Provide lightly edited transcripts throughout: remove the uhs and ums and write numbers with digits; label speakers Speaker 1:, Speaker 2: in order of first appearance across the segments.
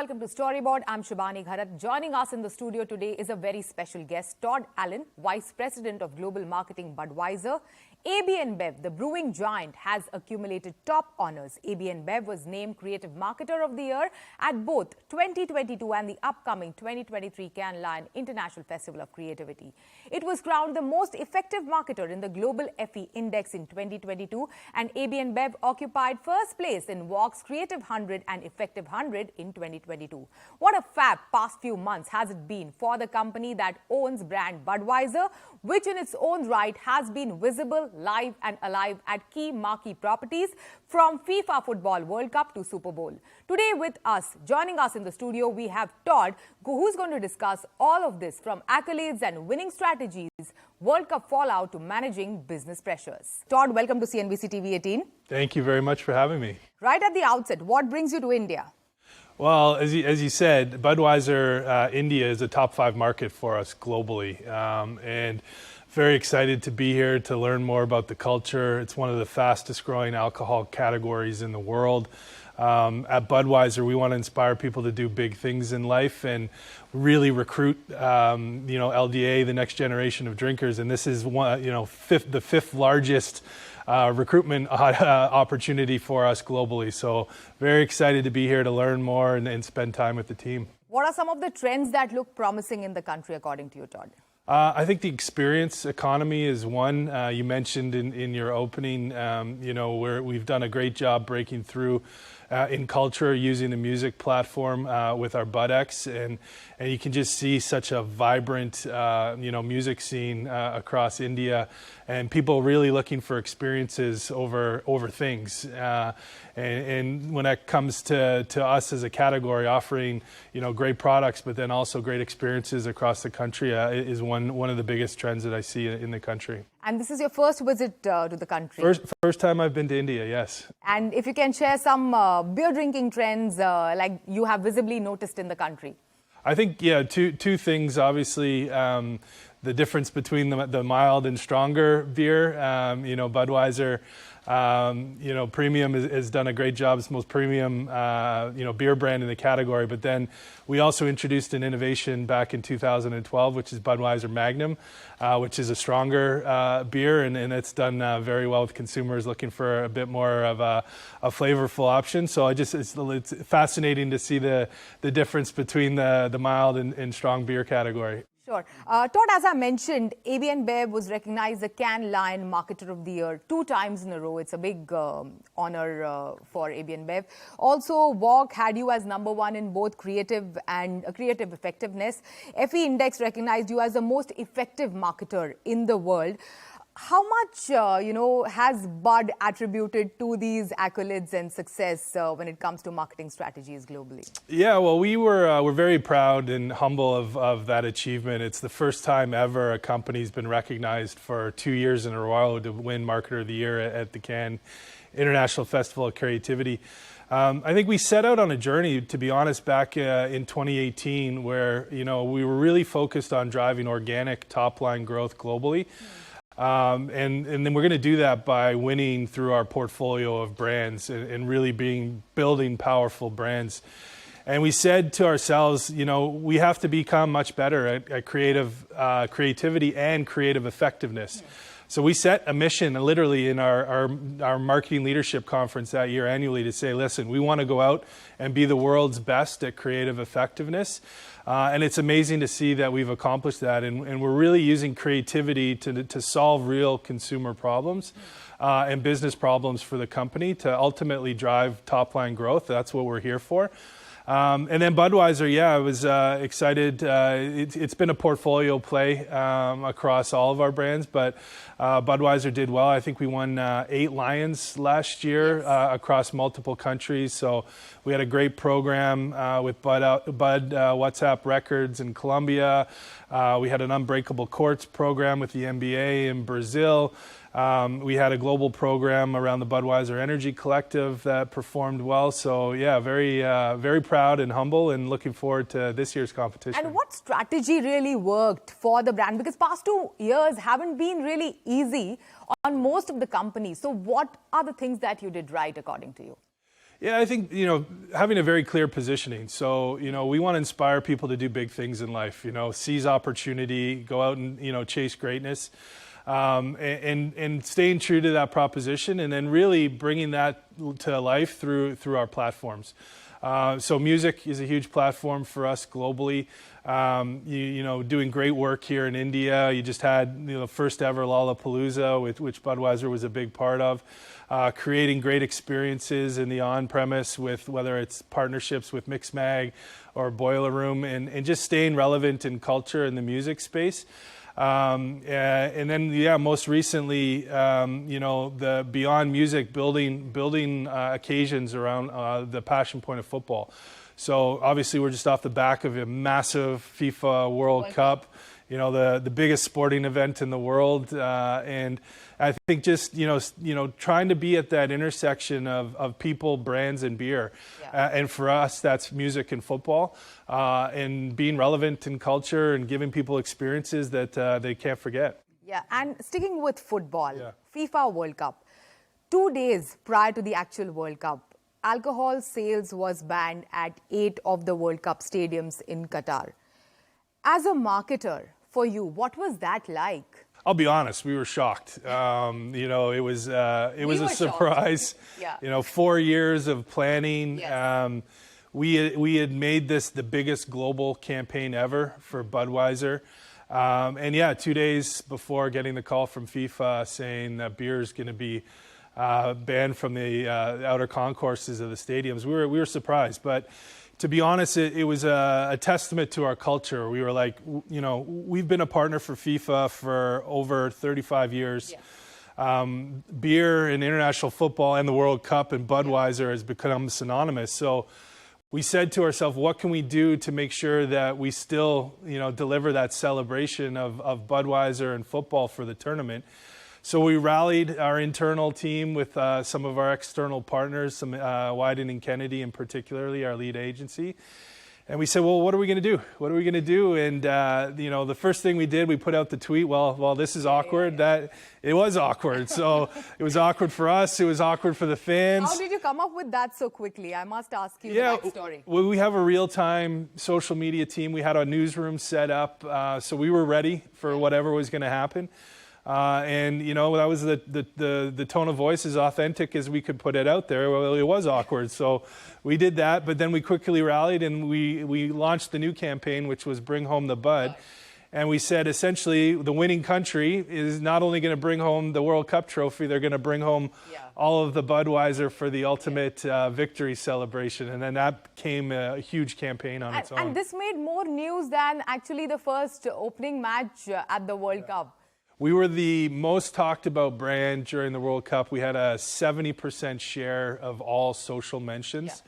Speaker 1: welcome to Storyboard. I'm Shubhani Gharat. Joining us in the studio today is a very special guest, Todd Allen, Vice President of Global Marketing, Budweiser. AB InBev, the brewing giant, has accumulated top honors. AB InBev was named Creative Marketer of the Year at both 2022 and the upcoming 2023 Cannes Lions International Festival of Creativity. It was crowned the most effective marketer in the Global FE Index in 2022, and AB InBev occupied first place in Vogue's Creative 100 and Effective 100 in 2022. What a fab past few months has it been for the company that owns brand Budweiser, which in its own right has been visible, live and alive at key marquee properties from FIFA Football World Cup to Super Bowl. Today with us, joining us in the studio, we have Todd, who's going to discuss all of this from accolades and winning strategies, World Cup fallout to managing business pressures. Todd, welcome to CNBC-TV18.
Speaker 2: Thank you very much for having me.
Speaker 1: Right at the outset, what brings you to India?
Speaker 2: Well, as you said, Budweiser, India is a top 5 market for us globally. And very excited to be here to learn more about the culture. It's one of the fastest growing alcohol categories in the world. At Budweiser, we want to inspire people to do big things in life and really recruit, LDA, the next generation of drinkers. And this is the fifth largest recruitment opportunity for us globally. So very excited to be here to learn more and spend time with the team. What
Speaker 1: are some of the trends that look promising in the country, according to you, Todd?
Speaker 2: I think the experience economy is one. You mentioned in your opening, where we've done a great job breaking through in culture using the music platform with our BudX, and you can just see such a vibrant, music scene across India, and people really looking for experiences over things. And when that comes to us as a category, offering great products, but then also great experiences across the country is one of the biggest trends that I see in the country.
Speaker 1: And this is your first visit to the country?
Speaker 2: First time I've been to India, yes.
Speaker 1: And if you can share some beer drinking trends like you have visibly noticed in the country.
Speaker 2: I think, two things. Obviously, the difference between the mild and stronger beer. Budweiser, premium has done a great job. It's the most premium, beer brand in the category. But then we also introduced an innovation back in 2012, which is Budweiser Magnum, which is a stronger beer, and it's done very well with consumers looking for a bit more of a flavorful option. So it's fascinating to see the difference between the mild and strong beer category.
Speaker 1: Sure. Todd, as I mentioned, AB InBev was recognized the Cannes Lions Marketer of the Year 2 times in a row. It's a big honor for AB InBev. Also, Vogue had you as #1 in both creative and creative effectiveness. FE Index recognized you as the most effective marketer in the world. How much, has Bud attributed to these accolades and success when it comes to marketing strategies globally?
Speaker 2: Yeah, well, we're very proud and humble of that achievement. It's the first time ever a company's been recognized for 2 years in a row to win Marketer of the Year at the Cannes International Festival of Creativity. I think we set out on a journey, to be honest, back in 2018, where we were really focused on driving organic top-line growth globally. And then we're going to do that by winning through our portfolio of brands and really building powerful brands. And we said to ourselves, we have to become much better at creativity and creative effectiveness. So we set a mission literally in our marketing leadership conference that year annually to say, listen, we want to go out and be the world's best at creative effectiveness. And it's amazing to see that we've accomplished that. And we're really using creativity to solve real consumer problems and business problems for the company to ultimately drive top line growth. That's what we're here for. And then Budweiser, I was excited. It's been a portfolio play across all of our brands, but Budweiser did well. I think we won 8 Lions last year across multiple countries. So we had a great program with Bud WhatsApp Records in Colombia. We had an Unbreakable Courts program with the NBA in Brazil. We had a global program around the Budweiser Energy Collective that performed well. So very proud and humble and looking forward to this year's competition.
Speaker 1: And what strategy really worked for the brand? Because past 2 years haven't been really easy on most of the companies. So what are the things that you did right according to you?
Speaker 2: Yeah, I think, having a very clear positioning. So, we want to inspire people to do big things in life, seize opportunity, go out and, chase greatness, and staying true to that proposition, and then really bringing that to life through our platforms. So music is a huge platform for us globally. Doing great work here in India. You just had the first ever Lollapalooza, which Budweiser was a big part of. Creating great experiences in the on-premise with whether it's partnerships with Mixmag or Boiler Room, and just staying relevant in culture in the music space. And then, most recently, the beyond music, building occasions around the passion point of football. So obviously, we're just off the back of a massive FIFA World Cup, the biggest sporting event in the world, and I think just trying to be at that intersection of people, brands, and beer, and for us, that's music and football, and being relevant in culture and giving people experiences that they can't forget.
Speaker 1: Yeah, and sticking with football, FIFA World Cup, 2 days prior to the actual World Cup, alcohol sales was banned at 8 of the World Cup stadiums in Qatar. As a marketer, for you, what was that like?
Speaker 2: I'll be honest, we were shocked. It was a surprise.
Speaker 1: Yeah.
Speaker 2: 4 years of planning.
Speaker 1: Yes.
Speaker 2: We had made this the biggest global campaign ever for Budweiser. 2 days before getting the call from FIFA saying that beer is going to be banned from the outer concourses of the stadiums, we were surprised. But to be honest, it was a testament to our culture. We were like, we've been a partner for FIFA for over 35 years. Yeah. Beer and international football and the World Cup and Budweiser has become synonymous. So we said to ourselves, what can we do to make sure that we still, deliver that celebration of Budweiser and football for the tournament? So we rallied our internal team with some of our external partners, some Wyden & Kennedy, and particularly our lead agency. And we said, well, what are we going to do? What are we going to do? And, the first thing we did, we put out the tweet, well, this is awkward. That it was awkward. So it was awkward for us. It was awkward for the fans.
Speaker 1: How did you come up with that so quickly? I must ask you the backstory.
Speaker 2: Well, we have a real-time social media team. We had a newsroom set up, so we were ready for whatever was going to happen. That was the tone of voice, as authentic as we could put it out there. Well, it was awkward, so we did that. But then we quickly rallied and we launched the new campaign, which was Bring Home the Bud. And we said, essentially, the winning country is not only going to bring home the World Cup trophy, they're going to bring home all of the Budweiser for the ultimate victory celebration. And then that became a huge campaign on its own.
Speaker 1: And this made more news than actually the first opening match at the World Cup.
Speaker 2: We were the most talked about brand during the World Cup. We had a 70% share of all social mentions.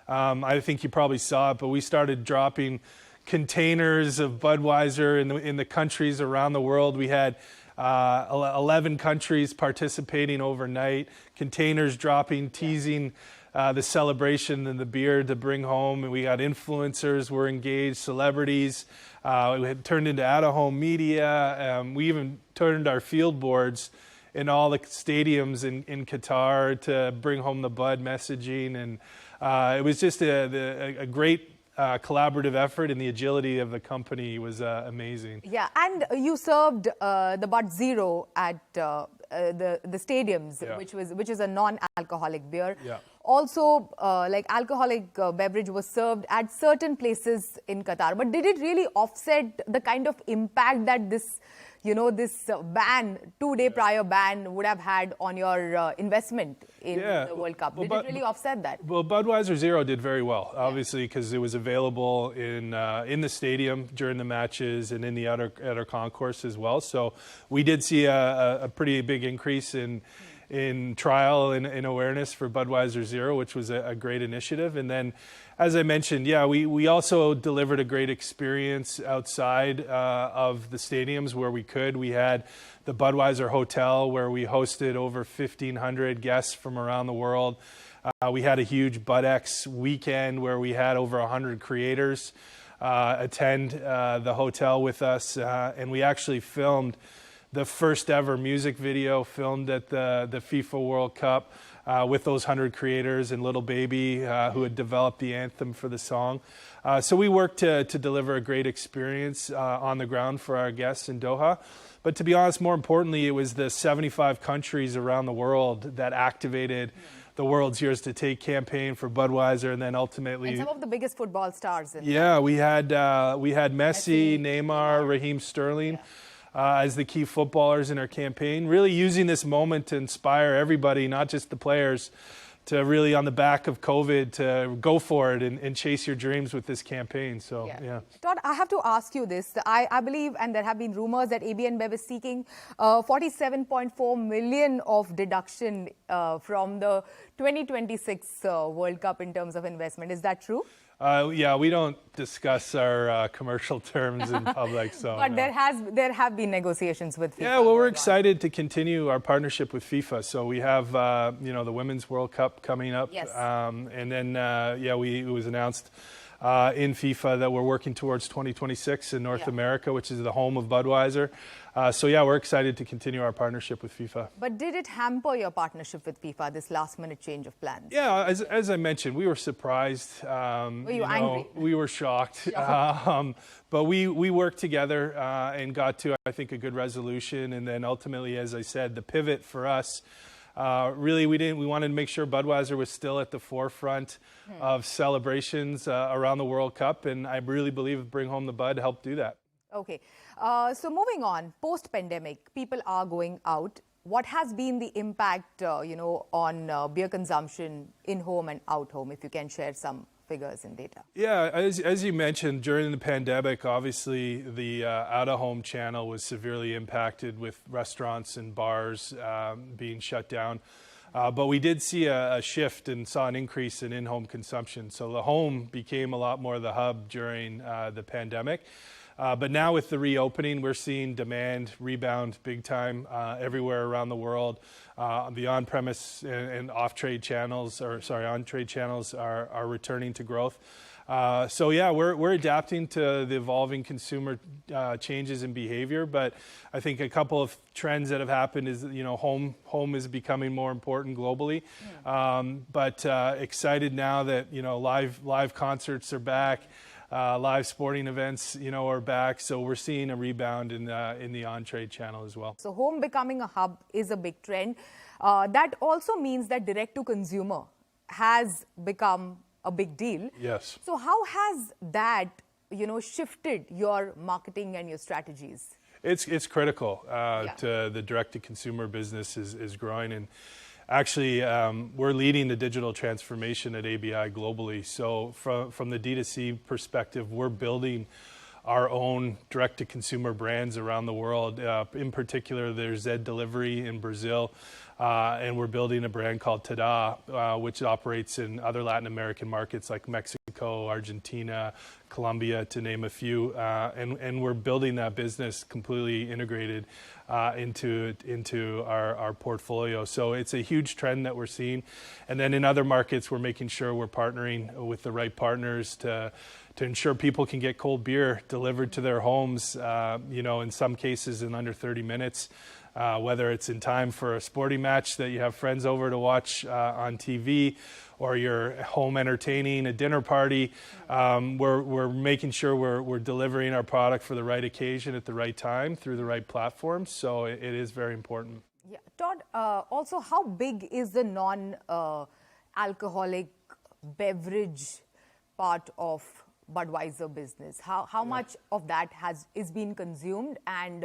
Speaker 2: Yeah. I think you probably saw it, but we started dropping containers of Budweiser in the countries around the world. We had 11 countries participating overnight, containers dropping, teasing the celebration and the beer to bring home. And we got influencers were engaged, celebrities. We had turned into out-of-home media. We even turned our field boards in all the stadiums in Qatar to bring home the Bud messaging. And it was just a great collaborative effort, and the agility of the company was amazing.
Speaker 1: Yeah, and you served the Bud Zero at the stadiums, which is a non-alcoholic beer. Yeah. Also, alcoholic beverage was served at certain places in Qatar. But did it really offset the kind of impact that this ban, 2-day prior ban, would have had on your investment in the World Cup? Did it really offset that?
Speaker 2: Well, Budweiser Zero did very well, obviously, because it was available in the stadium during the matches and in the outer concourse as well. So we did see a pretty big increase in trial and awareness for Budweiser Zero, which was a great initiative. And then, as I mentioned, we also delivered a great experience outside of the stadiums where we could. We had the Budweiser Hotel, where we hosted over 1,500 guests from around the world. We had a huge BudX weekend where we had over 100 creators attend the hotel with us, and we actually filmed the first ever music video filmed at the FIFA World Cup with those 100 creators and Little Baby who had developed the anthem for the song. So we worked to deliver a great experience on the ground for our guests in Doha. But to be honest, more importantly, it was the 75 countries around the world that activated the World's Yours to Take campaign for Budweiser, and then ultimately...
Speaker 1: And some of the biggest football stars.
Speaker 2: We had Messi, Neymar, Raheem Sterling as the key footballers in our campaign, really using this moment to inspire everybody, not just the players, to really, on the back of COVID, to go for it and chase your dreams with this campaign. So, yeah.
Speaker 1: Todd, I have to ask you this. I believe, and there have been rumors that AB InBev is seeking 47.4 million of deduction from the 2026 World Cup in terms of investment. Is that true?
Speaker 2: Yeah, we don't discuss our commercial terms in public. So,
Speaker 1: but no. there have been negotiations with FIFA.
Speaker 2: Yeah, well, we're excited to continue our partnership with FIFA. So we have, the Women's World Cup coming up.
Speaker 1: Yes.
Speaker 2: And then, it was announced in FIFA that we're working towards 2026 in North America, which is the home of Budweiser. We're excited to continue our partnership with FIFA.
Speaker 1: But did it hamper your partnership with FIFA, this last-minute change of plans?
Speaker 2: Yeah, as I mentioned, we were surprised.
Speaker 1: Were you angry?
Speaker 2: We were shocked. But we worked together and got to, I think, a good resolution. And then ultimately, as I said, the pivot for us, really, we wanted to make sure Budweiser was still at the forefront of celebrations around the World Cup. And I really believe Bring Home the Bud helped do that.
Speaker 1: Okay. So moving on, post-pandemic, people are going out. What has been the impact, on beer consumption in-home and out-home, if you can share some figures and data?
Speaker 2: Yeah, as you mentioned, during the pandemic, obviously the out-of-home channel was severely impacted with restaurants and bars being shut down. But we did see a shift and saw an increase in in-home consumption. So the home became a lot more the hub during the pandemic. But now with the reopening, we're seeing demand rebound big time everywhere around the world. The on-premise and off-trade channels, on-trade channels are returning to growth. We're adapting to the evolving consumer changes in behavior. But I think a couple of trends that have happened is, home is becoming more important globally. But excited now that, live concerts are back. Live sporting events, are back. So we're seeing a rebound in the on-trade channel as well.
Speaker 1: So home becoming a hub is a big trend. That also means that direct-to-consumer has become a big deal.
Speaker 2: Yes.
Speaker 1: So how has that, shifted your marketing and your strategies?
Speaker 2: It's critical to the direct-to-consumer business is growing. And actually, we're leading the digital transformation at ABI globally. So from the D2C perspective, we're building our own direct-to-consumer brands around the world. In particular, there's Zed Delivery in Brazil, and we're building a brand called Tada, which operates in other Latin American markets like Mexico, Argentina, Colombia, to name a few. And we're building that business completely integrated into our portfolio. So it's a huge trend that we're seeing. And then in other markets, we're making sure we're partnering with the right partners to ensure people can get cold beer delivered to their homes, in some cases in under 30 minutes, whether it's in time for a sporting match that you have friends over to watch on TV, or you're home entertaining a dinner party. We're making sure we're delivering our product for the right occasion at the right time through the right platforms. So it is very important.
Speaker 1: Yeah. Todd, also, how big is the non-alcoholic beverage part of Budweiser business? How much of that is being consumed, and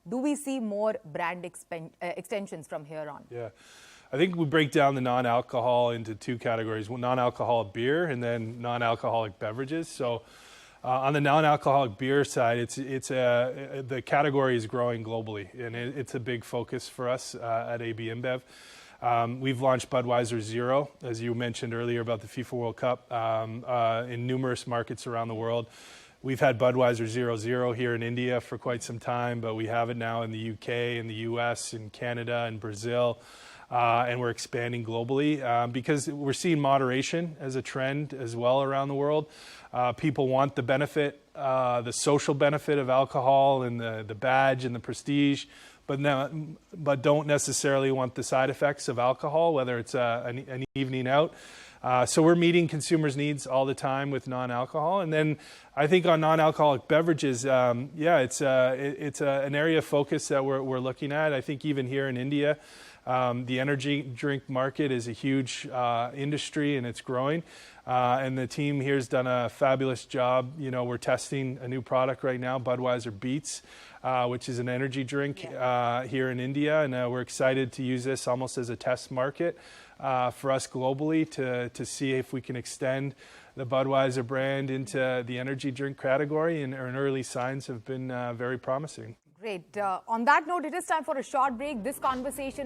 Speaker 1: do we see more brand extensions from here on?
Speaker 2: Yeah, I think we break down the non-alcohol into two categories: non-alcoholic beer and then non-alcoholic beverages. So on the non-alcoholic beer side, the category is growing globally, and it's a big focus for us at AB InBev. We've launched Budweiser Zero, as you mentioned earlier about the FIFA World Cup, in numerous markets around the world. We've had Budweiser 0.0 here in India for quite some time, but we have it now in the UK, in the US, in Canada, and Brazil, and we're expanding globally because we're seeing moderation as a trend as well around the world. People want the benefit, the social benefit of alcohol and the badge and the prestige, but don't necessarily want the side effects of alcohol, whether it's an evening out. So we're meeting consumers' needs all the time with non-alcohol. And then I think on non-alcoholic beverages, it's an area of focus that we're looking at. I think even here in India, the energy drink market is a huge industry, and it's growing. And the team here has done a fabulous job. You know, we're testing a new product right now, Budweiser Beats, which is an energy drink here in India. And we're excited to use this almost as a test market for us globally to see if we can extend the Budweiser brand into the energy drink category. And early signs have been very promising.
Speaker 1: Great. On that note, it is time for a short break. This conversation